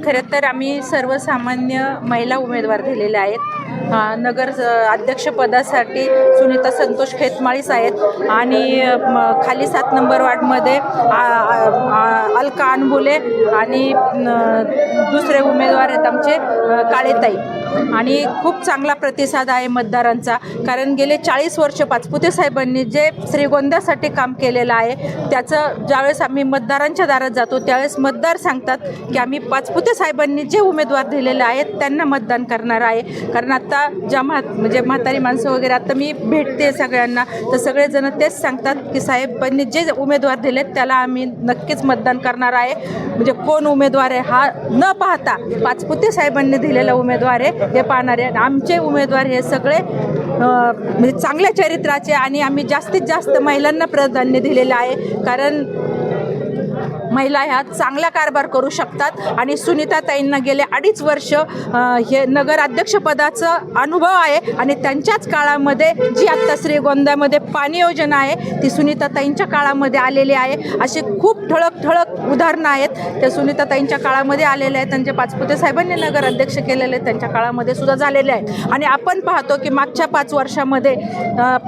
खरं तर आम्ही सर्वसामान्य महिला उमेदवार दिलेले आहेत। नगर अध्यक्षपदासाठी सुनीता संतोष खेतमाळीस आहेत आणि खाली 7 नंबर वार्डमध्ये अलका अनबुले आणि दुसरे उमेदवार आहेत आमचे काळेताई। आणि खूप चांगला प्रतिसाद आहे मतदारांचा, कारण गेले 40 वर्ष पाचपुते साहेबांनी जे श्रीगोंद्यासाठी काम केलेलं आहे त्याचं ज्यावेळेस आम्ही मतदारांच्या दारात जातो त्यावेळेस मतदार सांगतात की आम्ही पाचपुते साहेबांनी जे उमेदवार दिलेले आहेत त्यांना मतदान करणार आहे। कारण आता ज्या म्हणजे म्हातारी माणसं वगैरे आता मी भेटते सगळ्यांना, तर सगळेजण तेच सांगतात की साहेबांनी जे उमेदवार दिलेत त्याला आम्ही नक्कीच मतदान करणार आहे। म्हणजे कोण उमेदवार आहे हा न पाहता पाचपुते साहेबांनी दिलेला उमेदवार आहे हे पाहणारे। आमचे उमेदवार हे सगळे म्हणजे चांगल्या चरित्राचे आणि आम्ही जास्तीत जास्त महिलांना प्राधान्य दिलेलं आहे, कारण महिला ह्या चांगला कारभार करू शकतात। आणि सुनीताताईंना गेले 2.5 वर्ष हे नगर अध्यक्षपदाचं अनुभव आहे आणि त्यांच्याच काळामध्ये जी आत्ता श्रीगोंद्यामध्ये पाणी योजना आहे ती सुनीताताईंच्या काळामध्ये आलेली आहे। असे खूप ठळक उदाहरणं आहेत ते सुनीताताईंच्या काळामध्ये आलेले आहेत। त्यांचे पाचपुते साहेबांनी नगर अध्यक्ष केलेले त्यांच्या काळामध्ये सुद्धा झालेले आहेत। आणि आपण पाहतो की मागच्या 5 वर्षामध्ये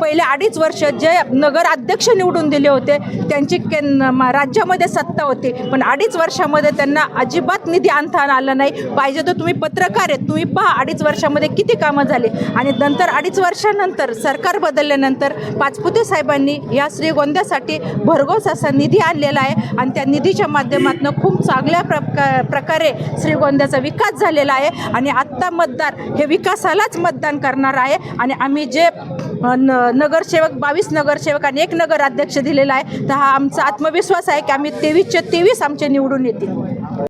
पहिले 2.5 वर्ष जे नगर अध्यक्ष निवडून दिले होते त्यांची राज्यामध्ये सत्ता होती, पण 2.5 वर्षामध्ये त्यांना अजिबात निधी आणता आला नाही। पाहिजे तर तुम्ही पत्रकार आहेत, तुम्ही पहा 2.5 वर्षामध्ये किती कामं झाली। आणि नंतर 2.5 वर्षानंतर सरकार बदलल्यानंतर पाचपुते साहेबांनी या श्रीगोंद्यासाठी भरघोस असा निधी आणलेला आहे आणि त्या निधीच्या माध्यमातून खूप चांगल्या प्रकारे श्रीगोंद्याचा विकास झालेला आहे। आणि आत्ता मतदार हे विकासालाच मतदान करणार आहे। आणि आम्ही जे नगरसेवक 22 नगरसेवक आणि 1 नगर अध्यक्ष दिलेला आहे तर हा आमचा आत्मविश्वास आहे की आम्ही 23च्या 23 आमचे निवडून येतील।